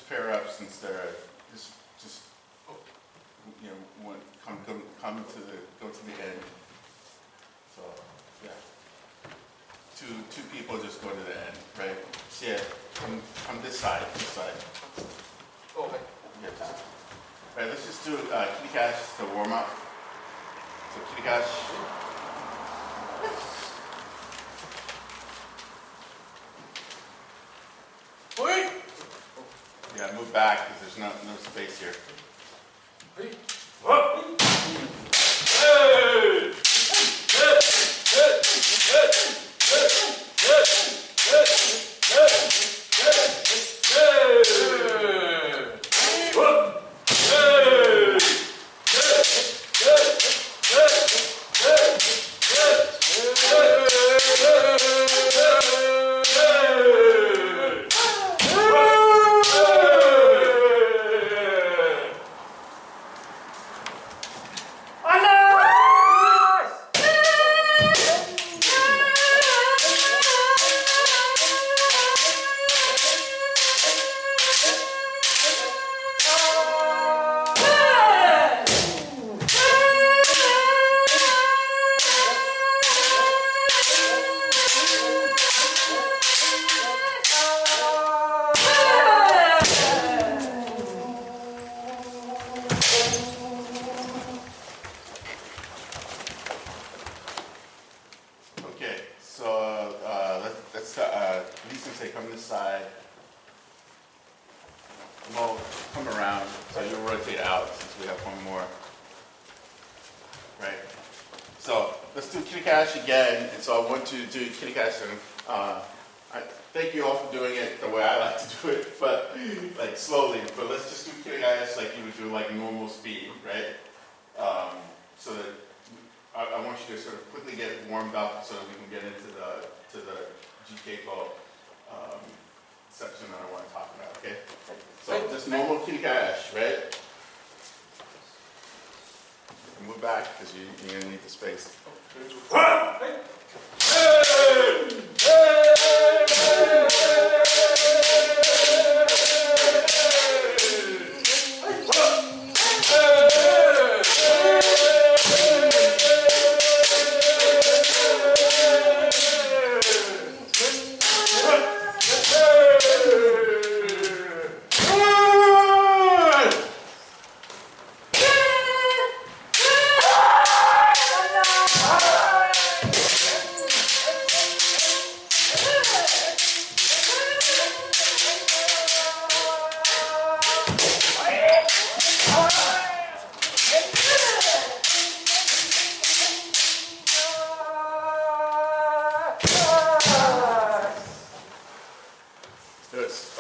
pair up since they're just you know, go to the end. So yeah, two people just go to the end, right? So yeah, come this side. Oh, okay. Yeah. Right. Let's just do kitty cash to warm up. So kitty cash. Yeah, move back because there's no space here. Come around, so you'll rotate out since we have one more. Right. So let's do kitty cash again. And so I want you to do kitty cash. And I thank you all for doing it the way I like to do it, but like slowly. But let's just do kitty cash like you would do like normal speed, right? So that I want you to sort of quickly get warmed up so that we can get into the Jikeiko section that I want to talk about. Okay. So just normal kitty cash, right? Move back because you're going to need the space.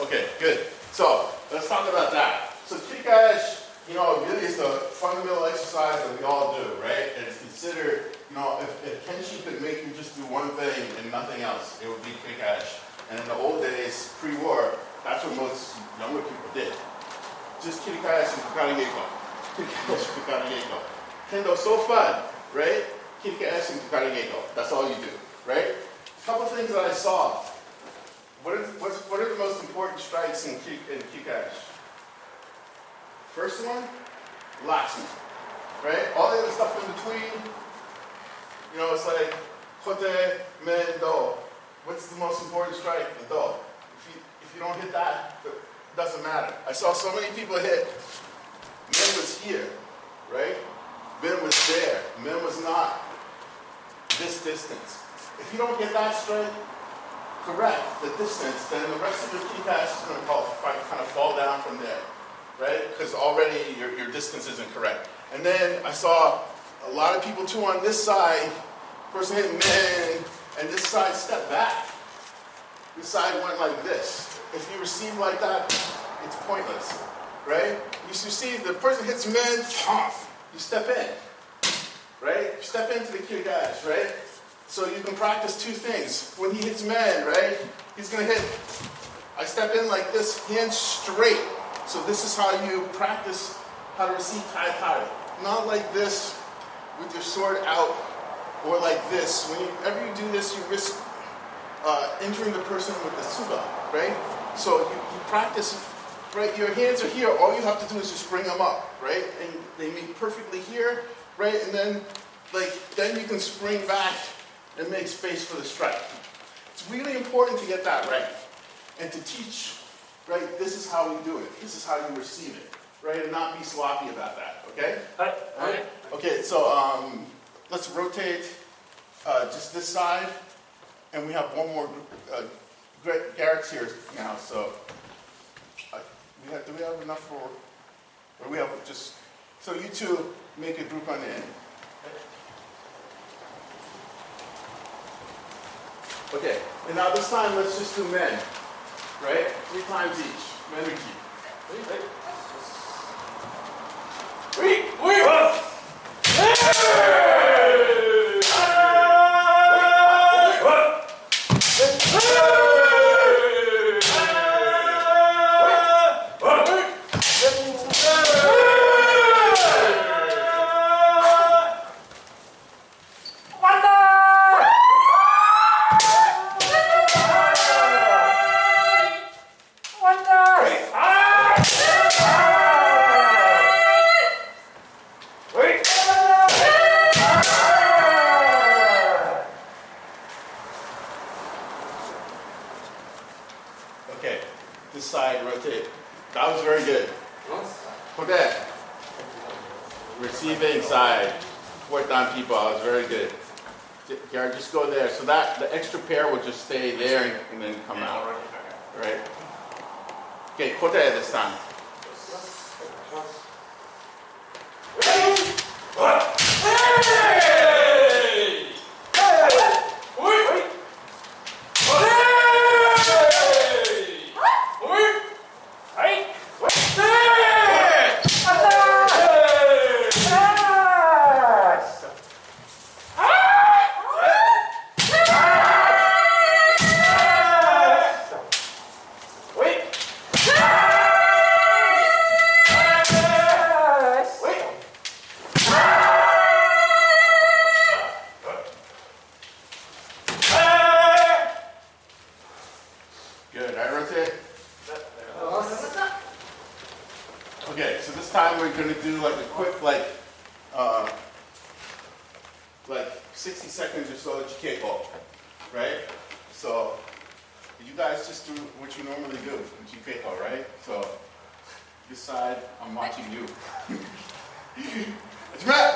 Okay, good. So let's talk about that. So Kikash, really is the fundamental exercise that we all do, right? And it's considered, if Kenshi could make you just do one thing and nothing else, it would be Kikash. And in the old days, pre-war, that's what most younger people did. Just Kikash and Kukari Geiko. Kikash and Kukari Geiko. Kendo's so fun, right? Kikash and Kukari Geiko. That's all you do, right? A couple things that I saw. What are the most important strikes in Kikash? First one, relaxing, right? All the other stuff in between, it's like kote, men, do. What's the most important strike? The do. If you don't hit that, it doesn't matter. I saw so many people hit. Men was here, right? Men was there. Men was not this distance. If you don't get that strike, correct the distance, then the rest of your Kikash is going to kind of fall down from there, right? Because already your distance isn't correct. And then I saw a lot of people too on this side, person hit men, and this side stepped back. This side went like this. If you receive like that, it's pointless, right? You receive, the person hits men, you step in, right? You step into the Kikash, right? So you can practice two things. When he hits men, right, he's going to hit, I step in like this, hands straight. So this is how you practice how to receive tai-tai. Not like this with your sword out or like this. Whenever you do this, you risk injuring the person with the suga, right? So you practice right, your hands are here, all you have to do is just bring them up, right? And they meet perfectly here, right? And then, then you can spring back and make space for the strike. It's really important to get that right. And to teach, right, this is how we do it. This is how you receive it, right? And not be sloppy about that, okay? Hi. Okay, so let's rotate just this side. And we have one more group. Garrett's here now, so do we have enough for, or we have just, so you two make a group on the end. Okay, and now this time let's just do men, right? 3 times each, men or keep. Okay, this side rotate. That was very good. Put that. Receiving side. 4th down people, that was very good. Garrett, just go there. So that the extra pair will just stay there and then come out. Right? Okay, put that this time. Okay, so this time we're going to do like a quick, like 60 seconds or so that you can't go, right? So you guys just do what you normally do, what you can't go, right? So this side, I'm watching you. It's Matt!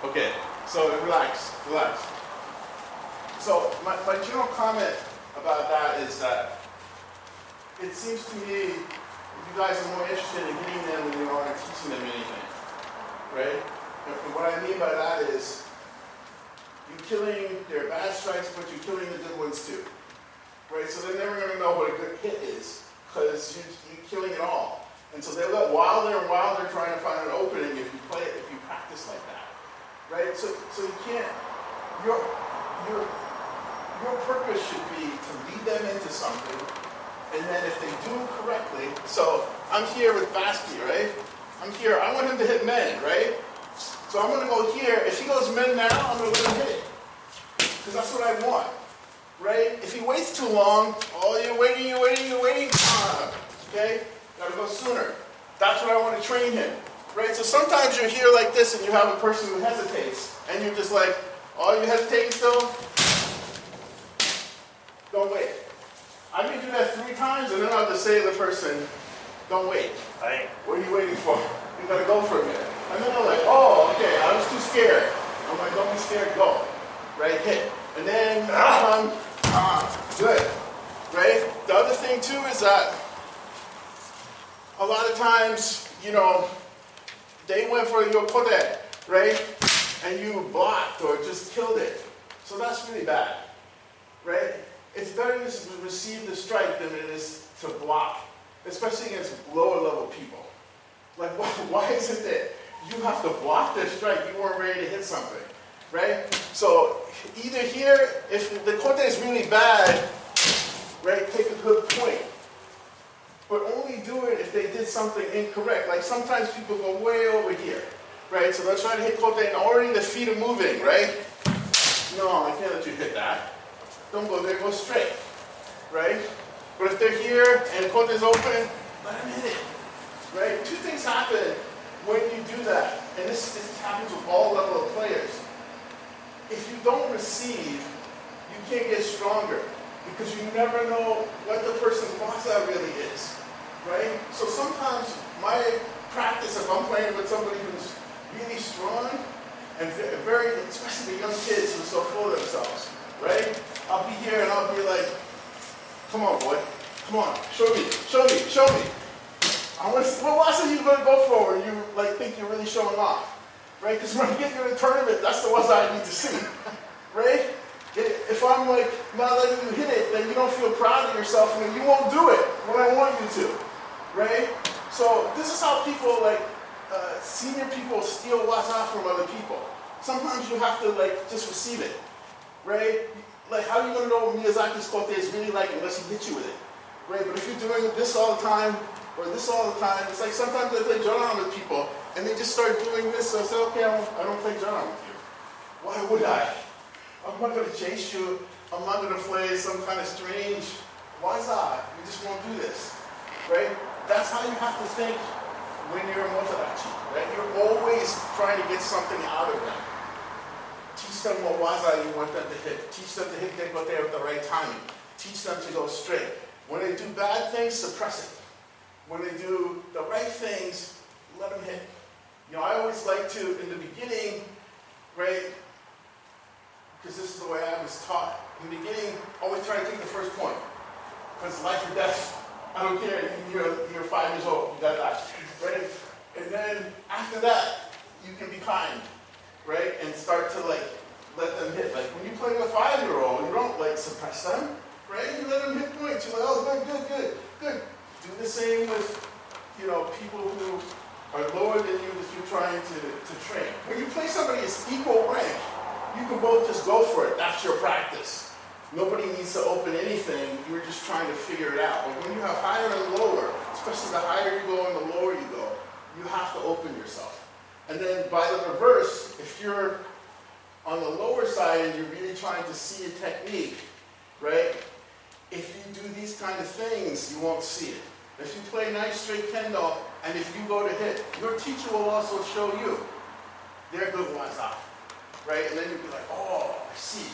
Okay, so relax. So my general comment about that is that it seems to me you guys are more interested in hitting them than you are in teaching them anything, right? And what I mean by that is you're killing their bad strikes, but you're killing the good ones too, right? So they're never going to know what a good hit is because you're killing it all. And so they'll get wilder and wilder trying to find an opening if you play it, if you practice like that. Right? So you can't, your purpose should be to lead them into something, and then if they do correctly, so I'm here with Basky, right? I'm here, I want him to hit men, right? So I'm gonna go here, if he goes men now, I'm gonna let him hit it. Because that's what I want, right? If he waits too long, oh, you're waiting, okay? Gotta go sooner. That's what I want to train him. Right? So sometimes you're here like this and you have a person who hesitates and you're just like, oh, you hesitating still? Don't wait. I can do that 3 times and then I'll just say to the person, don't wait. Right. What are you waiting for? You gotta go for a minute. And then they're like, oh, okay, I was too scared. I'm like, don't be scared, go. Right, hit. And then good. Right? The other thing too is that a lot of times, you know, they went for your kote, right? And you blocked or just killed it. So that's really bad. Right? It's better to receive the strike than it is to block, especially against lower level people. Like, why is it that you have to block their strike? You weren't ready to hit something, right? So either here, if the kote is really bad, right, take a good point. But only do it if they did something incorrect. Like sometimes people go way over here, right? So they'll try to hit kote and already the feet are moving, right? No, I can't let you hit that. Don't go there, go straight, right? But if they're here and kote is open, let them hit it. Right? Two things happen when you do that, and this happens with all level of players. If you don't receive, you can't get stronger because you never know what the person's waza really is. Right? So sometimes my practice, if I'm playing with somebody who's really strong and very, especially the young kids who are so full of themselves, right? I'll be here and I'll be like, come on, boy, come on, show me, show me, show me. What waza are you going to go for when you like think you're really showing off? Right? Because when you get to the tournament, that's the waza I need to see. Right? If I'm like not letting you hit it, then you don't feel proud of yourself and you won't do it when I want you to. Right? So this is how people like, senior people steal waza from other people. Sometimes you have to like just receive it. Right? Like how are you going to know what Miyazaki's kote is really like unless he hits you with it? Right? But if you're doing this all the time, or this all the time, it's like sometimes I play joran with people, and they just start doing this, so I say, okay, I don't play joran with you. Why would I? I'm not going to chase you. I'm not going to play some kind of strange waza. We just won't do this. Right? That's how you have to think when you're a motarachi. Right? You're always trying to get something out of them. Teach them what waza you want them to hit. Teach them to hit their kote with the right timing. Teach them to go straight. When they do bad things, suppress it. When they do the right things, let them hit. You know, I always like to, in the beginning, right, because this is the way I was taught. In the beginning, always try to take the first point. Because life or death, I don't care, you're 5 years old, you got that, right? And then after that, you can be kind, right? And start to like, let them hit. Like when you play with a 5-year-old, you don't like suppress them, right? You let them hit points. You're like, oh, good, good, good, good. Do the same with, you know, people who are lower than you that you're trying to train. When you play somebody that's equal rank, you can both just go for it. That's your practice. Nobody needs to open anything. You're just trying to figure it out. But when you have higher and lower, especially the higher you go and the lower you go, you have to open yourself. And then by the reverse, if you're on the lower side and you're really trying to see a technique, right? If you do these kind of things, you won't see it. If you play nice straight kendo, and if you go to hit, your teacher will also show you their good waza, right? And then you'll be like, oh, I see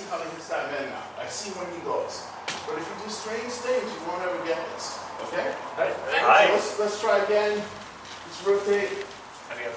how he hits that man now. I see when he goes. But if you do strange things, you won't ever get this, okay? Hi. So let's try again. Let's rotate. Come here.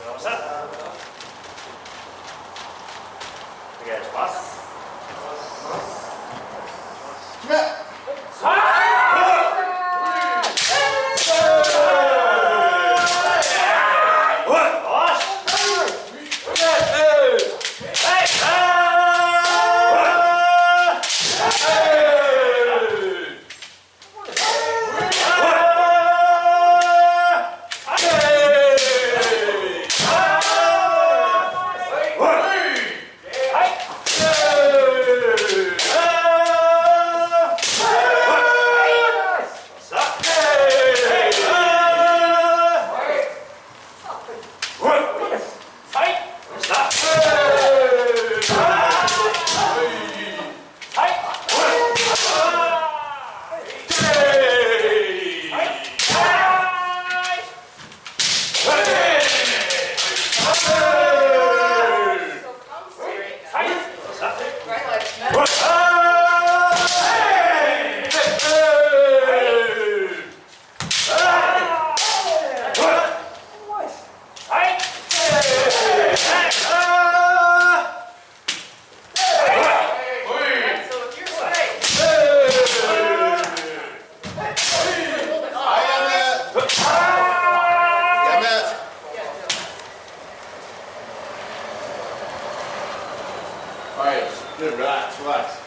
Good, relax, relax.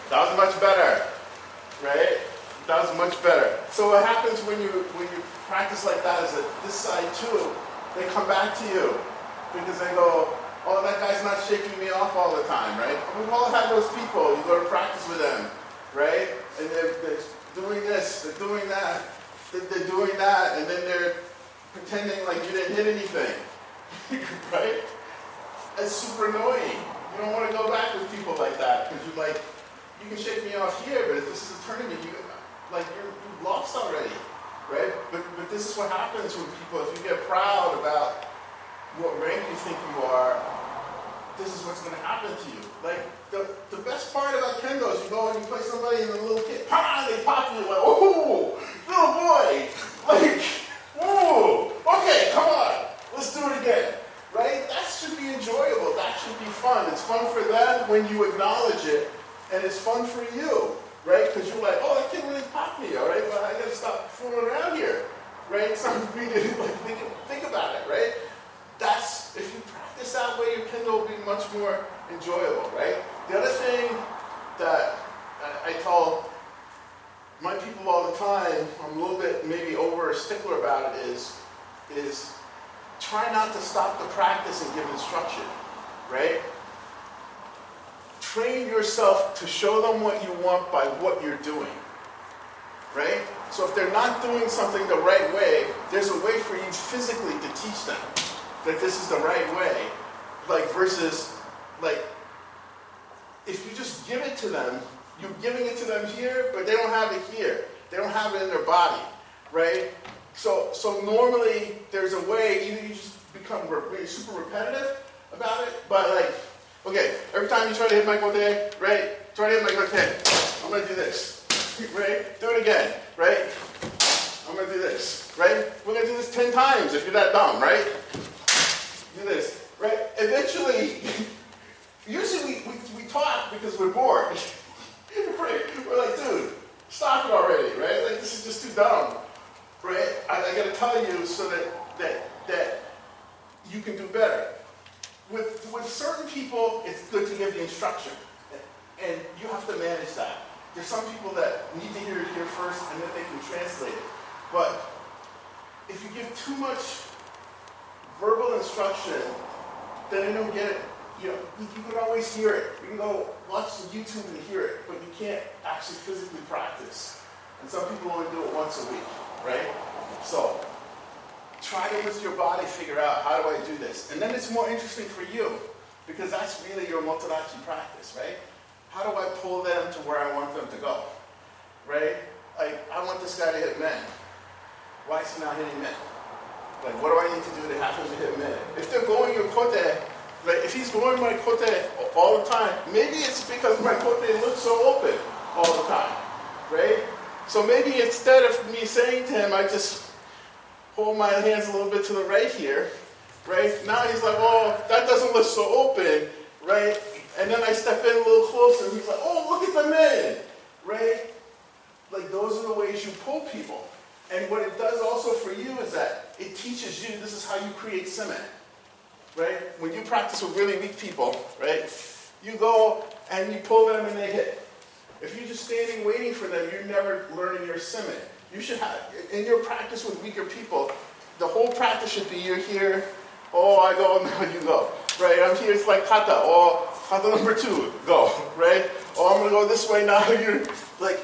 That was much better, right? That was much better. So what happens when you practice like that is that this side too, they come back to you because they go, oh, that guy's not shaking me off all the time, right? We've all had those people. You go to practice with them, right? And they're doing this, they're doing that, they're doing that, and then they're pretending like you didn't hit anything, right? It's super annoying. You don't want to go back with people like that because you're like, you can shake me off here, but if this is a tournament, you've lost already, right? But this is what happens when people, if you get proud about what rank you think you are, this is what's going to happen to you. Like, the best part about Kendo is you go and you play somebody and the little kid, they pop you, like, oh, little boy, like, whoa, okay, come on, let's do it again, right? That should be enjoyable, that should be fun. It's fun for them when you acknowledge it, and it's fun for you, right? Because you're like, oh, that kid really popped me, all right? Well, I got to stop fooling around here, right? It's something for you to like, think about it, right? That's, if you practice that way, your Kendo will be much more enjoyable, right? The other thing that I tell my people all the time, I'm a little bit maybe over stickler about it, is try not to stop the practice and give instruction, right? Train yourself to show them what you want by what you're doing, right? So if they're not doing something the right way, there's a way for you physically to teach them that this is the right way, like versus, like, if you just give it to them, you're giving it to them here, but they don't have it here. They don't have it in their body, right? So normally there's a way, either you just become really super repetitive about it, but like, okay, every time you try to hit my kote, right? Try to hit my kote. I'm gonna do this, right? Do it again, right? I'm gonna do this, right? We're gonna do this 10 times if you're that dumb, right? Do this, right? Eventually, usually we talk because we're bored. Right? We're like, dude, stop it already, right? Like, this is just too dumb, right? I gotta tell you so that you can do better. With certain people, it's good to give the instruction, and you have to manage that. There's some people that need to hear it here first, and then they can translate it. But if you give too much verbal instruction, then they don't get it. You know, you can always hear it. You can go watch YouTube and hear it, but you can't actually physically practice. And some people only do it once a week, right? So try to with your body figure out, how do I do this? And then it's more interesting for you, because that's really your motodachi practice, right? How do I pull them to where I want them to go, right? Like, I want this guy to hit men. Why is he not hitting men? Like, what do I need to do to have him to hit men? If they're going your kote, like, if he's going my kote all the time, maybe it's because my kote looks so open all the time, right? So maybe instead of me saying to him, I just hold my hands a little bit to the right here, right? Now he's like, oh, that doesn't look so open, right? And then I step in a little closer, and he's like, oh, look at the men, right? Like, those are the ways you pull people. And what it does also for you is that it teaches you, this is how you create semen, right? When you practice with really weak people, right? You go and you pull them and they hit. If you're just standing waiting for them, you're never learning your semen. You should have, in your practice with weaker people, the whole practice should be, you're here, oh, I go, now you go, right? I'm here, it's like kata, oh, kata number 2, go, right? Oh, I'm gonna go this way now, you're like,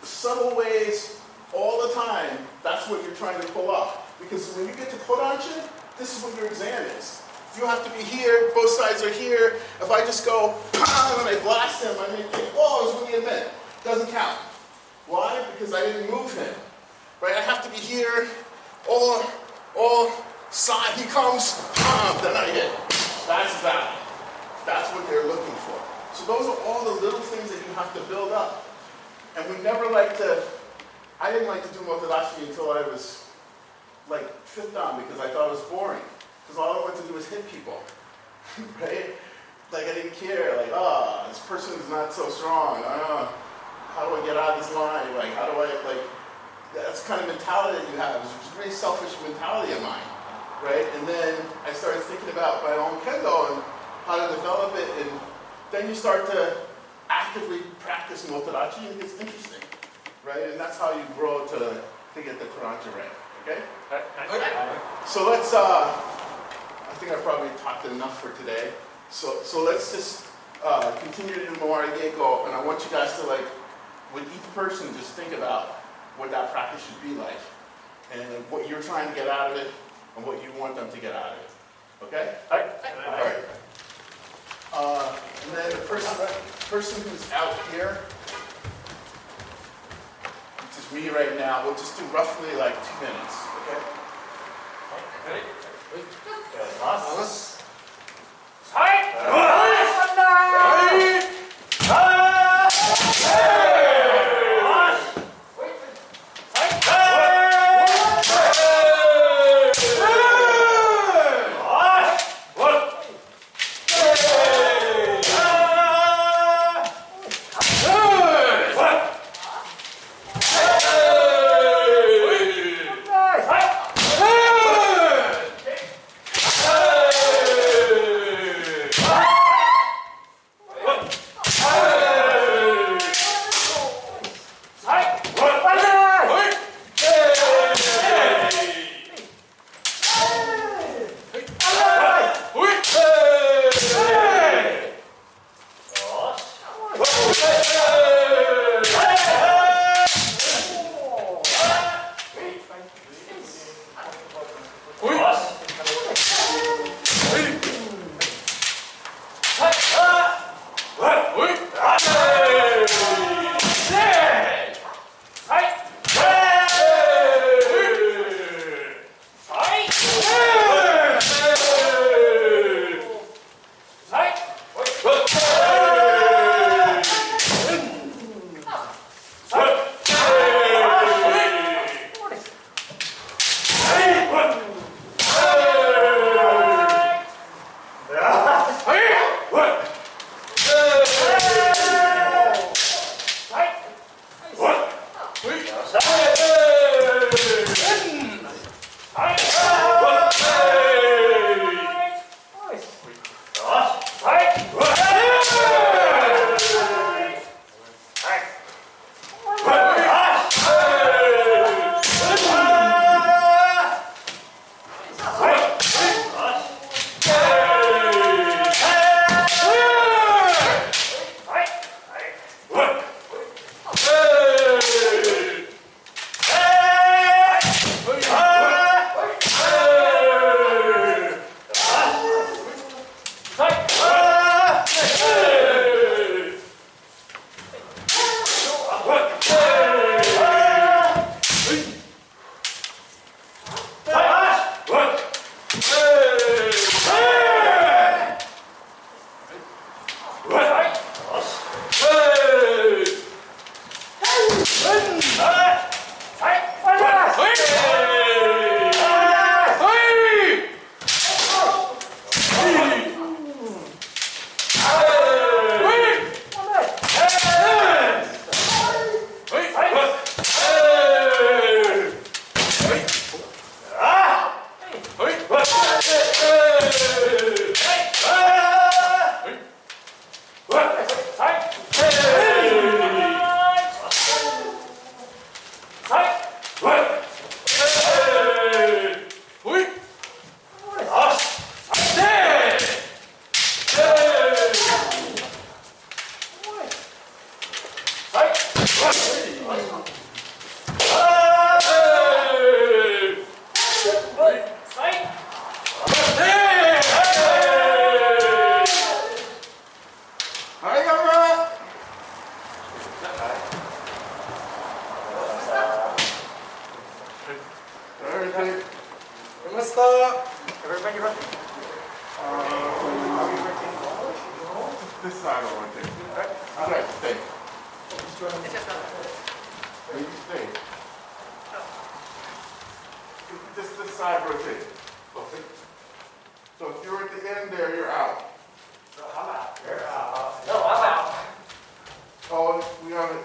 subtle ways, all the time, that's what you're trying to pull off. Because when you get to kodanshin, this is what your exam is. You have to be here, both sides are here. If I just go, and I blast him, I may think, oh, it was really a minute. Doesn't count. Why? Because I didn't move him. Right? I have to be here, or side, he comes, then I hit. That's that. That's what they're looking for. So those are all the little things that you have to build up. And we never like to, I didn't like to do motodachi until I was like 5th dan because I thought it was boring. Because all I wanted to do was hit people, right? Like, I didn't care, like, oh, this person is not so strong. How do I get out of this line? Like, how do I, like, that's the kind of mentality that you have. It's a very selfish mentality of mine, right? And then I started thinking about my own Kendo and how to develop it, and then you start to actively practice Motodachi, and it gets interesting, right? And that's how you grow to get the Koranji rank, okay? So let's, I think I probably talked enough for today. So let's just continue to do Moari Geiko, and I want you guys to, like, with each person, just think about what that practice should be like, and what you're trying to get out of it, and what you want them to get out of it. Okay? All right. And then the person who's out here, which is me right now, we'll just do roughly like 2 minutes. Okay? This side I want to take. I'd like to stay. Where you stay? Just this side rotate. Okay. So if you're at the end there, you're out. No, I'm out. You're out. No, I'm out. Oh, we haven't,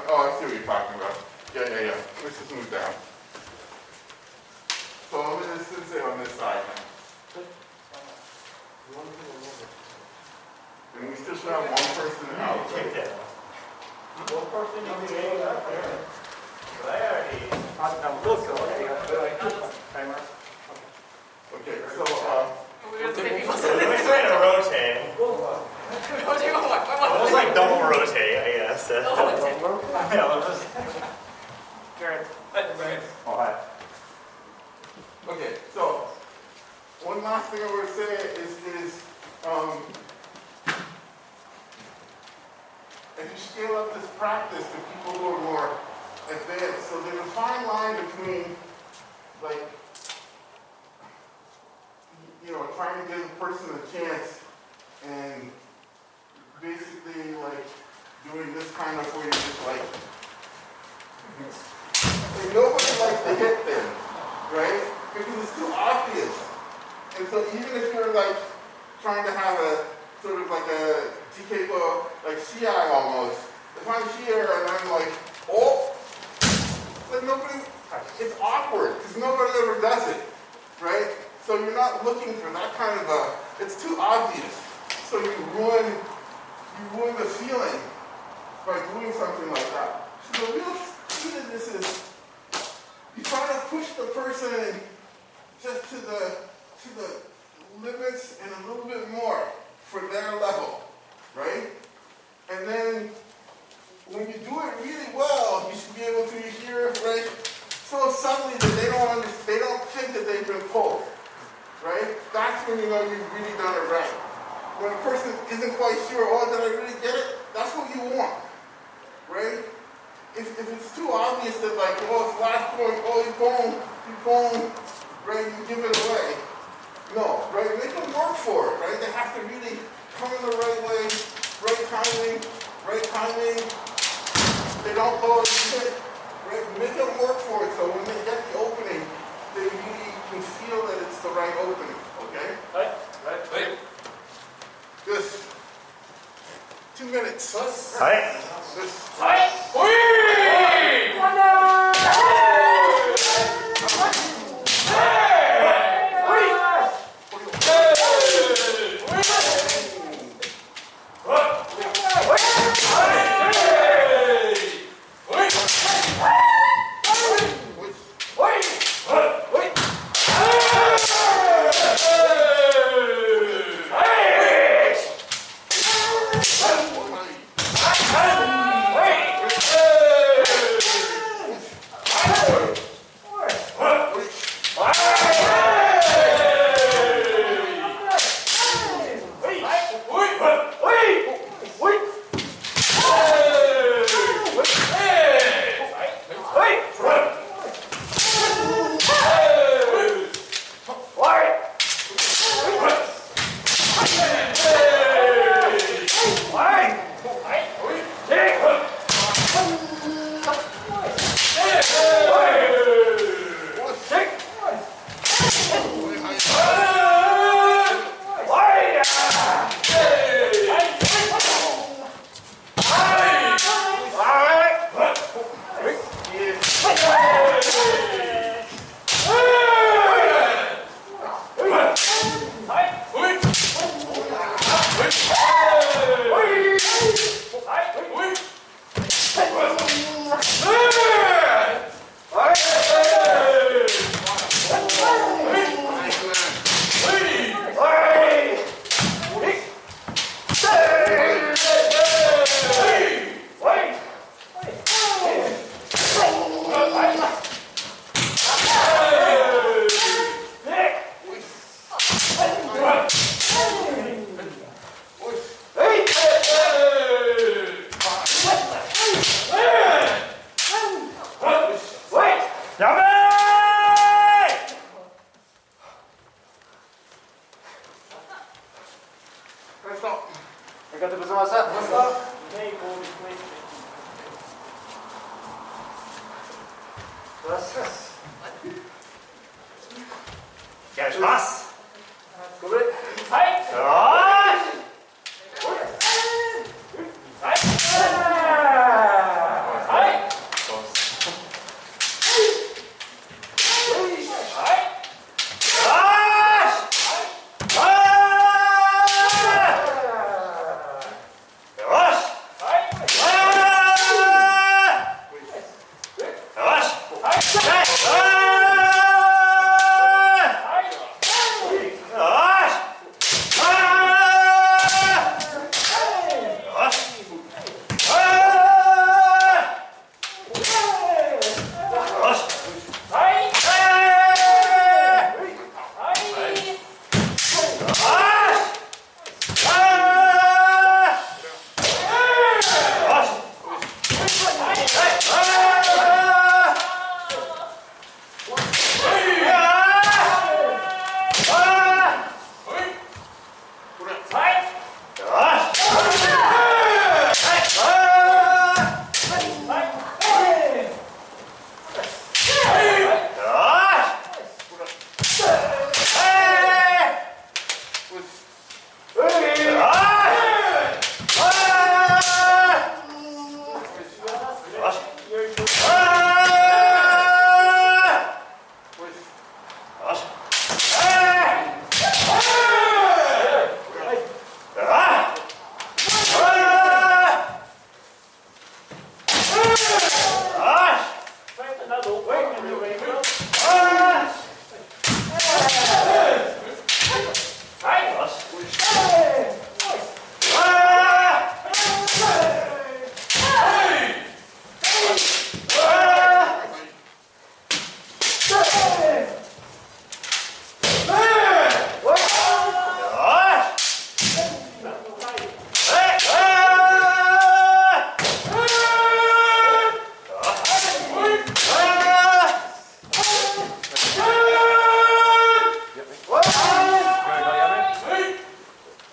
oh, I see what you're talking about. Yeah. Let's just move down. So I'm going to sensei on this side now. And we still should have one person out. Take that. Okay, so 우리가 되게 We're trying to rotate. Almost like double rotate, I guess. Yeah, we'll just. Oh, hi. okay, so one last thing I want to say is as you scale up this practice to people who are more advanced, so there's a fine line between like trying to give a person a chance and basically like doing this kind of where you're just like nobody likes to hit them, right? Because it's too obvious. And so even if you're like trying to have a sort of like a GK like CI almost, if I'm here and I'm like, oh, like nobody, it's awkward because nobody ever does it, right? So you're not looking for that kind of it's too obvious. So you ruin the feeling by doing something like that. So the real key to this is you try to push the person just to the limits and a little bit more for their level, right? And then when you do it really well, you should be able to hear, right, so subtly that they don't understand, they don't think that they've been pulled, right? That's when you know you've really done it right. When a person isn't quite sure, oh, did I really get it? That's what you want, right? If it's too obvious that like, oh, it's last point, oh, you're going, right, you give it away. No, right, make them work for it, right? They have to really come in the right way, right timing. They don't go and sit, right? Make them work for it so when they get the opening, they really can feel that it's the right opening, okay? Right. Just 2 minutes. Hi. Just,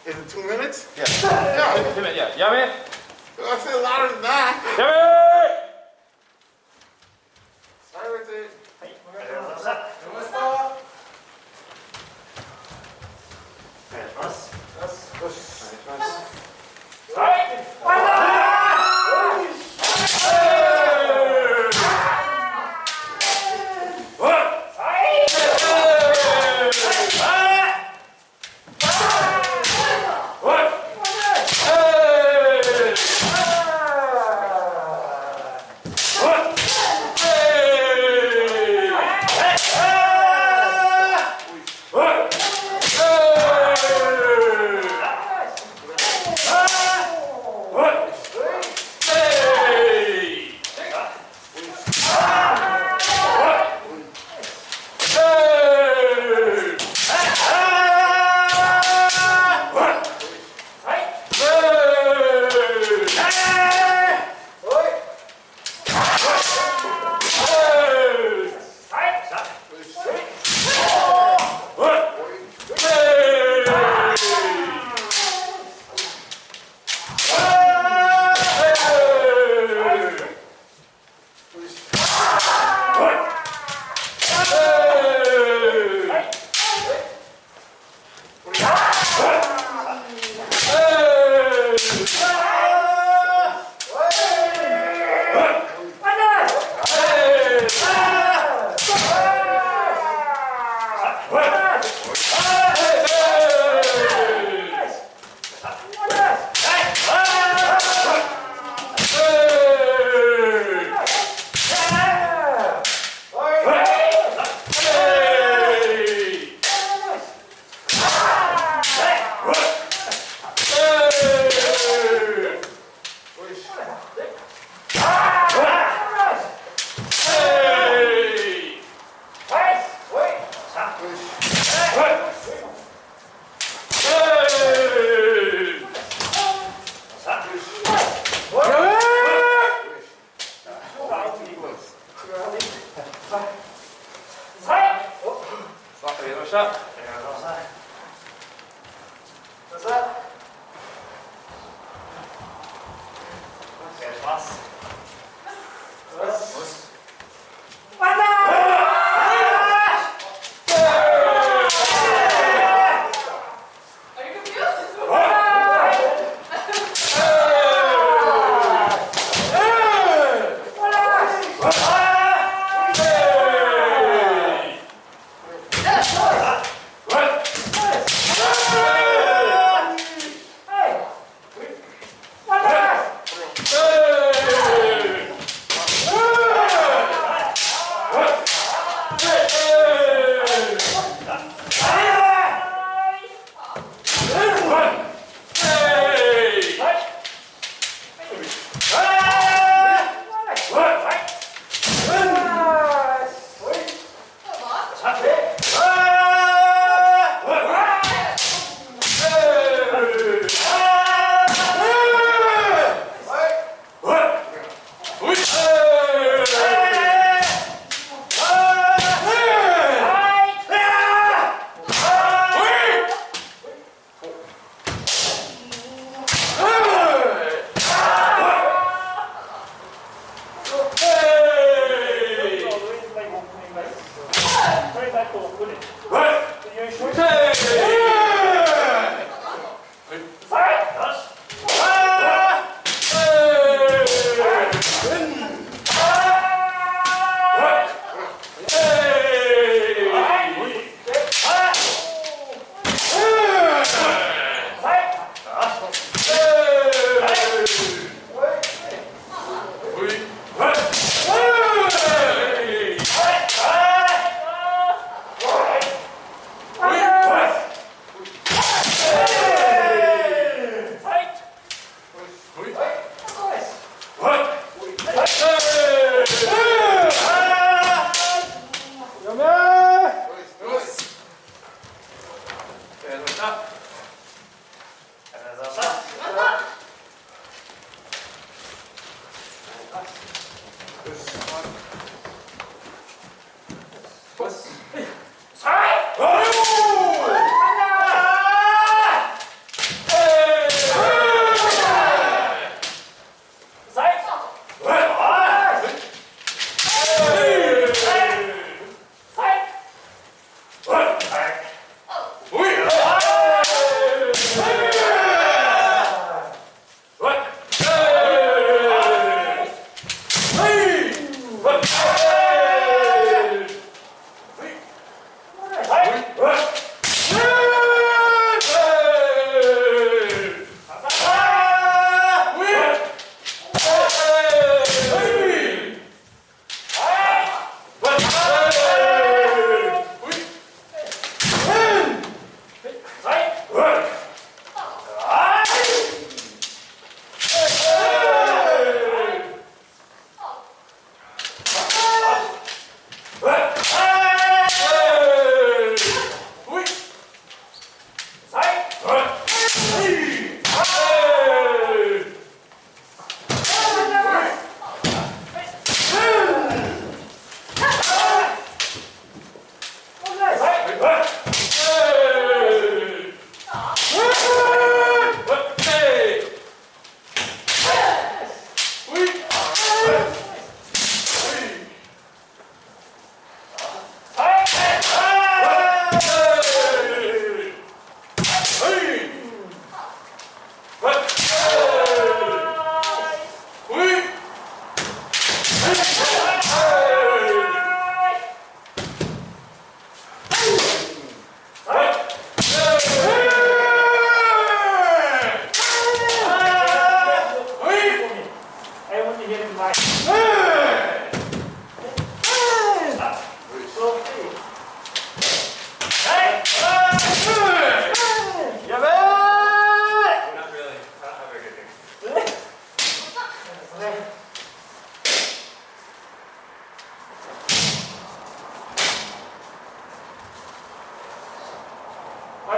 Is it 2 minutes? Yeah. Yeah. 2 minutes, yeah. Yummy? I feel louder than that. Yummy! Sorry, that's it. 1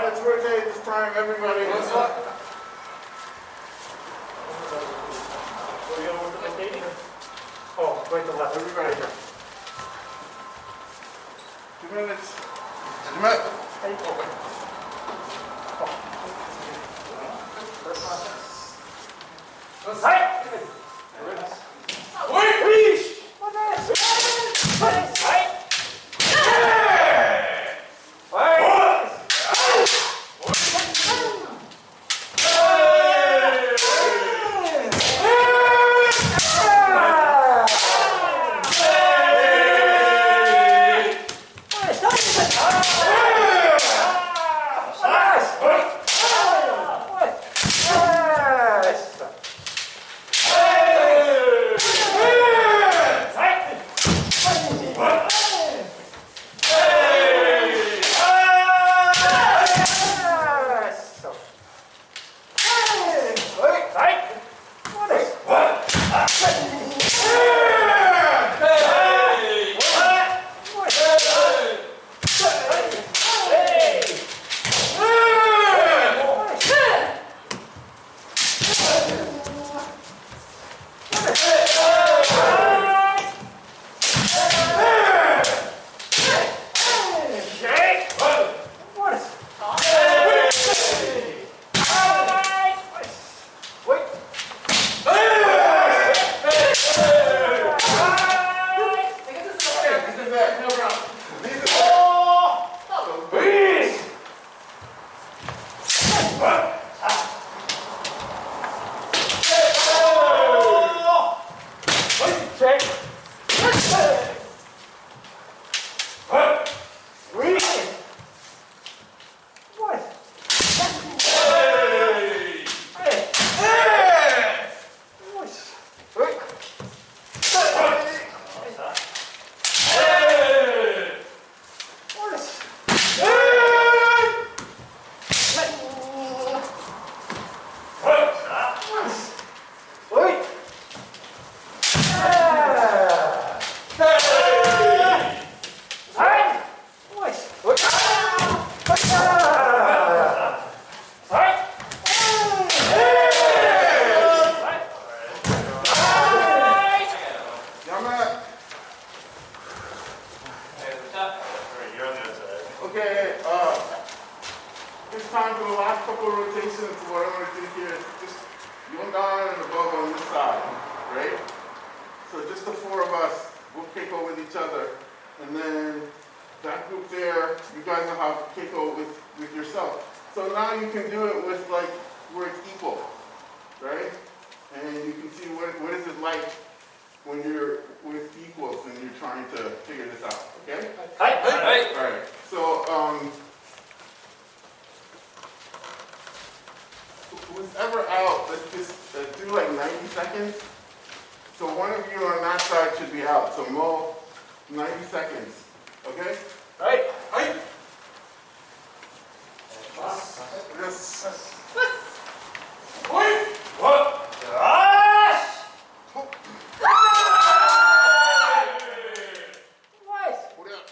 Let's rotate this time, everybody. What's up? Oh, right to left. Everybody. 2 minutes. 2 minutes. time for the last couple of rotations, what I'm going to do here is just yundan and above on this side, right? So just the four of us, we'll keiko with each other. And then that group there, you guys will have keiko with yourself. So now you can do it with like, where it's equal, right? And you can see what is it like when you're with equals and you're trying to figure this out, okay? Hi. Hi. All right, so who's ever out, let's just do like 90 seconds. So one of you on that side should be out. So Mo, 90 seconds, okay? Hi. Hi. Yes. Oi. What? Rush. Put it up.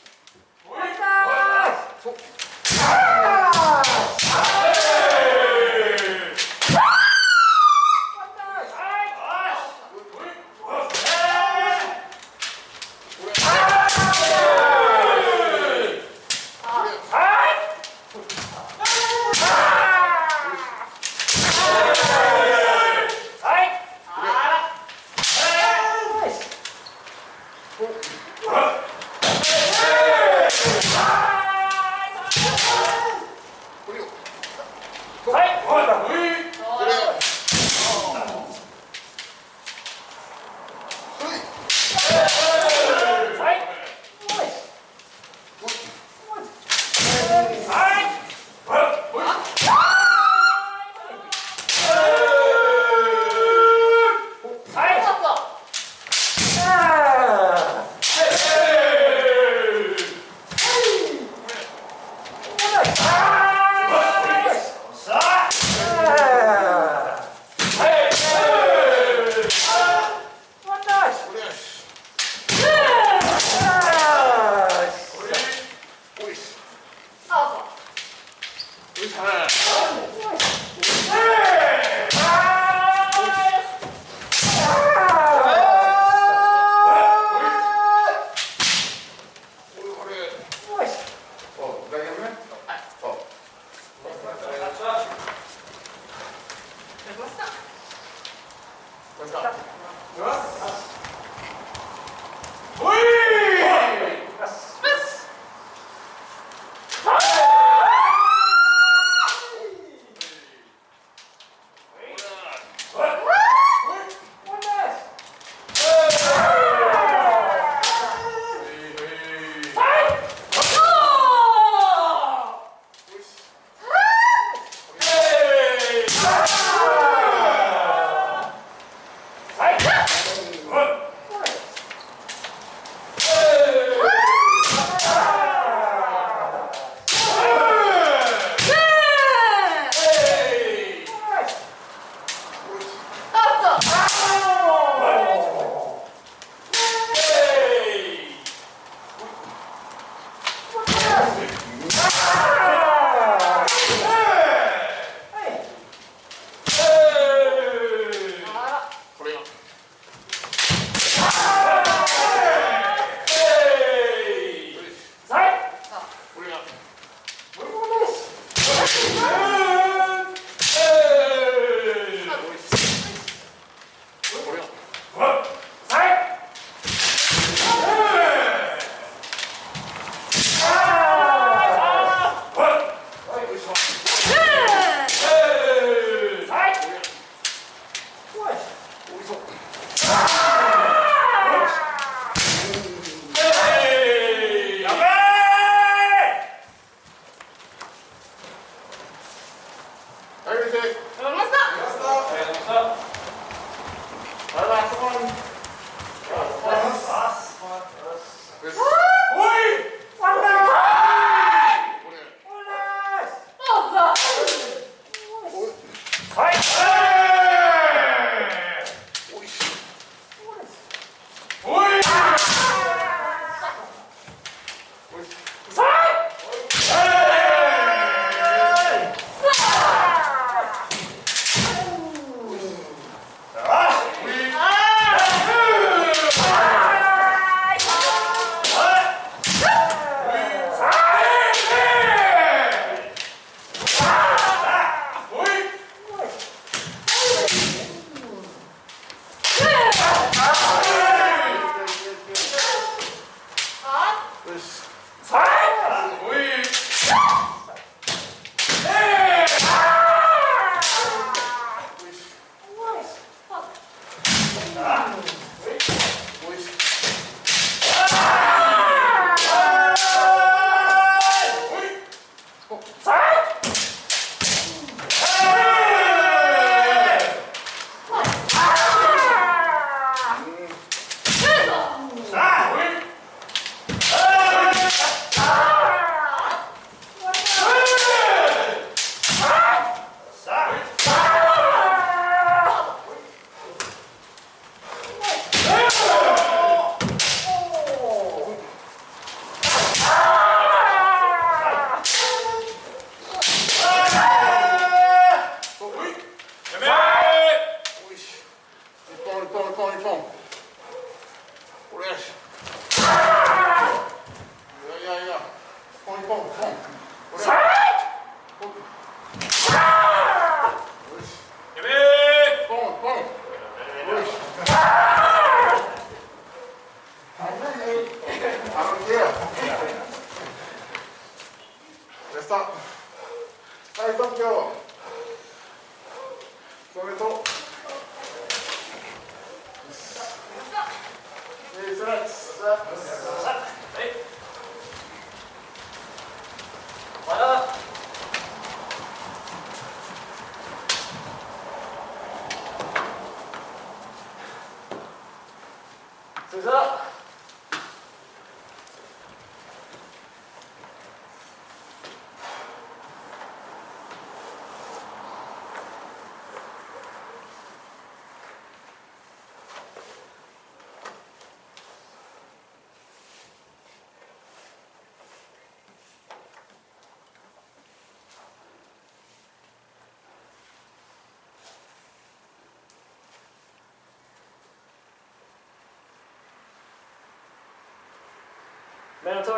それと、スラッツ。はい。まだ。それじゃあ。目の通り。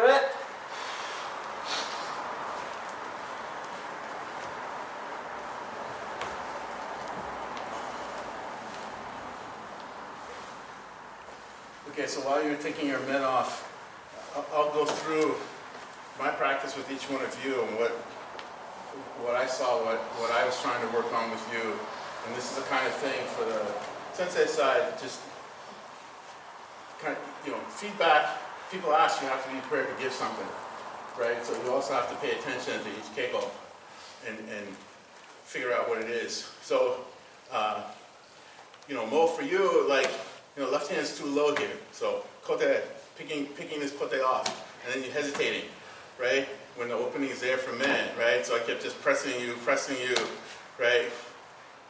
Okay, so while you're taking your men off, I'll go through my practice with each one of you and what I saw, what I was trying to work on with you. And this is the kind of thing for the sensei side, just kind of, feedback. People ask, you have to be prepared to give something, right? So you also have to pay attention to each keiko and figure out what it is. So, Mo, for you, left hand is too low here. So kote, picking this kote off, and then you're hesitating, right? When the opening is there for men, right? So I kept just pressing you, right?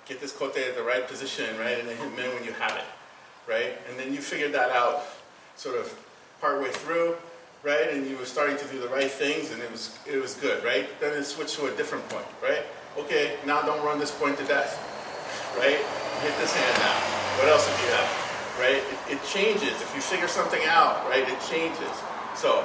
Get this kote at the right position, right? And then hit men when you have it, right? And then you figured that out sort of partway through, right? And you were starting to do the right things, and it was good, right? Then it switched to a different point, right? Okay, now don't run this point to death, right? Hit this hand now. What else have you got, right? It changes. If you figure something out, right, it changes. So,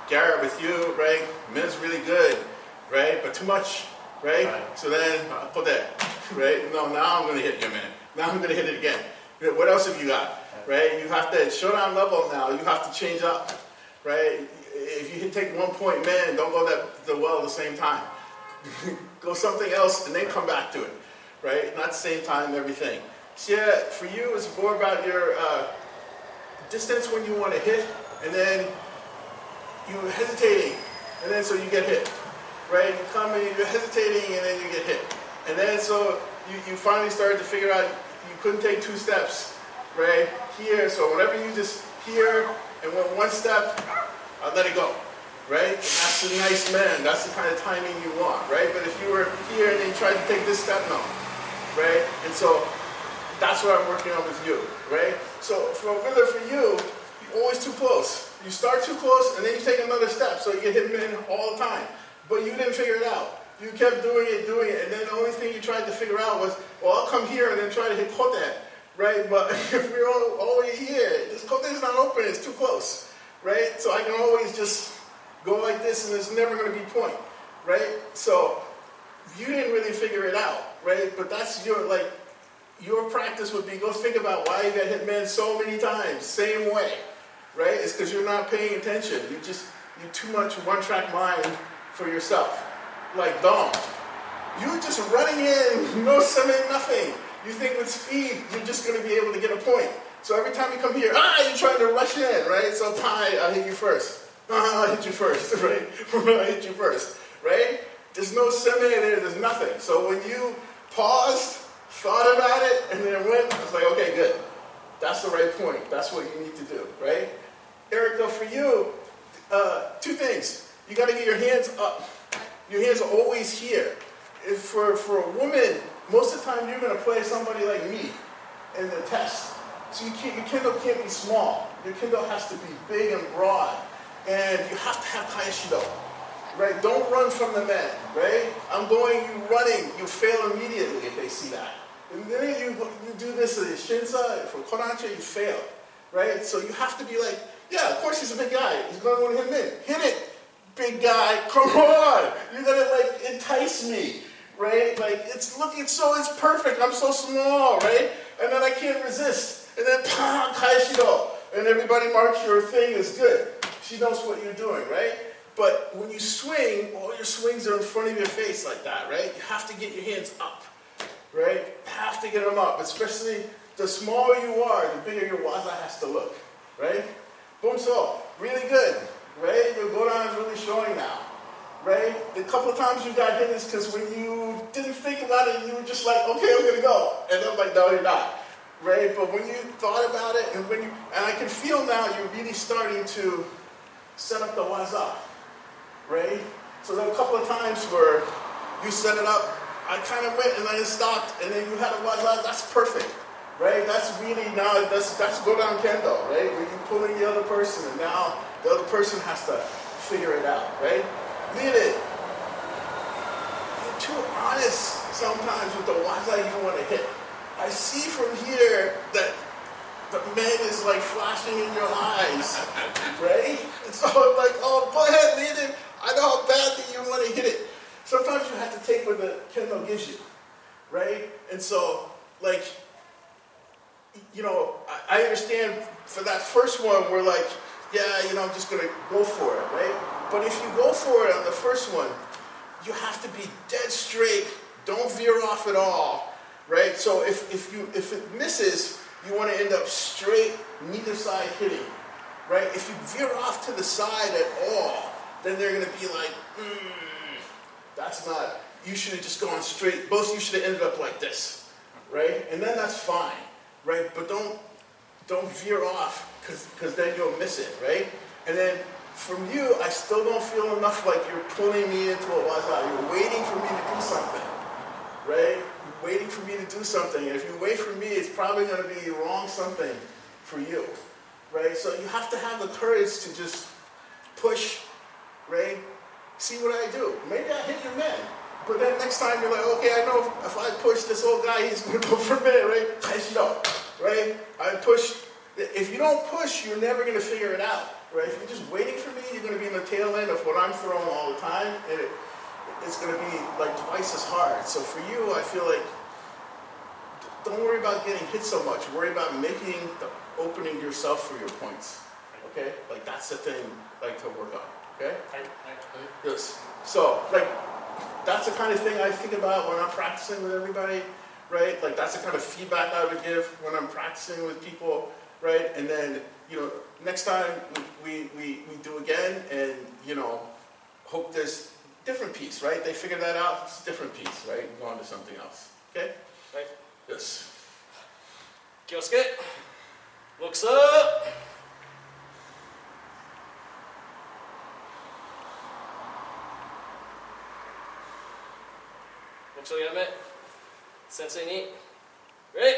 Garrett, with you, right? Men's really good, right? But too much, right? So then, put that, right? No, now I'm going to hit your man. Now I'm going to hit it again. What else have you got? Right? You have to, showdown level now, you have to change up, right? If you take 1 point man, don't go the well at the same time. Go something else and then come back to it, right? Not the same time, everything. So yeah, for you, it's more about your distance when you want to hit, and then you're hesitating, and then so you get hit, right? You come in, you're hesitating, and then you get hit. And then so you finally started to figure out you couldn't take 2 steps, right? Here, so whenever you just here and went 1 step, I'll let it go, right? And that's the nice man. That's the kind of timing you want, right? But if you were here and then you tried to take this step, no, right? And so that's what I'm working on with you, right? So for you, you're always too close. You start too close and then you take another step, so you get hit men all the time. But you didn't figure it out. You kept doing it, and then the only thing you tried to figure out was, well, I'll come here and then try to hit kote. Right, but if we're all the way here, this kote is not open, it's too close, right? So I can always just go like this and there's never going to be point, right? So you didn't really figure it out, right? But that's your practice would be, go think about why you got hit men so many times, same way, right? It's because you're not paying attention. You're too much one-track mind for yourself. Like, don't. You're just running in, no summon, nothing. You think with speed, you're just going to be able to get a point. So every time you come here, you're trying to rush in, right? So I'll hit you first. I'll hit you first, right? I'll hit you first, right? There's no semi there, there's nothing. So when you paused, thought about it, and then went, it's like, okay, good. That's the right point. That's what you need to do, right? Eric, though, for you, 2 things. You got to get your hands up. Your hands are always here. For a woman, most of the time you're going to play somebody like me in the test. So your kendo can't be small. Your kendo has to be big and broad. And you have to have kaishido, right? Don't run from the men, right? You running, you fail immediately if they see that. And then you do this as a shinsa, for korancha, you fail, right? So you have to be like, yeah, of course he's a big guy. He's going to want to hit him in. Hit it, big guy, come on. You're going to entice me. Right? It's perfect. I'm so small, right? And then I can't resist. And then, kaishido. And everybody marks your thing is good. She knows what you're doing, right? But when you swing, all your swings are in front of your face like that, right? You have to get your hands up. right? Have to get them up, especially the smaller you are, the bigger your waza has to look, right? Boom, so, really good, right? Your godan is really showing now, right? The couple of times you got hit is because when you didn't think about it, you were just like, okay, I'm gonna go. And I'm like, no, you're not, right? But when you thought about it, and I can feel now you're really starting to set up the waza, right? So there were a couple of times where you set it up, I kind of went and then stopped, and then you had a waza, that's perfect, right? That's really now, that's Godan Kendo, right? Where you're pulling the other person, and now the other person has to figure it out, right? Lead it. You're too honest sometimes with the waza you want to hit. I see from here that the man is like flashing in your eyes, right? And so I'm like, oh, go ahead, lead it. I know how badly you want to hit it. Sometimes you have to take what the kendo gives you, right? And so, like, you know, I understand for that first one, we're like, yeah, you know, I'm just going to go for it, right? But if you go for it on the first one, you have to be dead straight. Don't veer off at all, right? So if it misses, you want to end up straight, neither side hitting, right? If you veer off to the side at all, then they're going to be like, that's not, you should have just gone straight. Both you should have ended up like this, right? And then that's fine, right? But don't veer off, because then you'll miss it, right? And then from you, I still don't feel enough like you're pulling me into a waza. You're waiting for me to do something, right? You're waiting for me to do something. And if you wait for me, it's probably going to be wrong something for you, right? So you have to have the courage to just push, right? See what I do. Maybe I hit your man. But then next time you're like, okay, I know if I push this old guy, he's going to go for a minute, right? Right? I push. If you don't push, you're never going to figure it out, right? If you're just waiting for me, you're going to be in the tail end of what I'm throwing all the time, and it's going to be like twice as hard. So for you, I feel like, don't worry about getting hit so much. Worry about opening yourself for your points, okay? Like, that's the thing, like, to work on, okay? Yes. So, like, that's the kind of thing I think about when I'm practicing with everybody, right? Like, that's the kind of feedback I would give when I'm practicing with people, right? And then, you know, next time we do again, and, you know, hope there's different piece, right? They figure that out, it's a different piece, right? Go on to something else, okay? Right. Yes. Kyosuke. Looks up. Looks up, Sensei ni. Ready?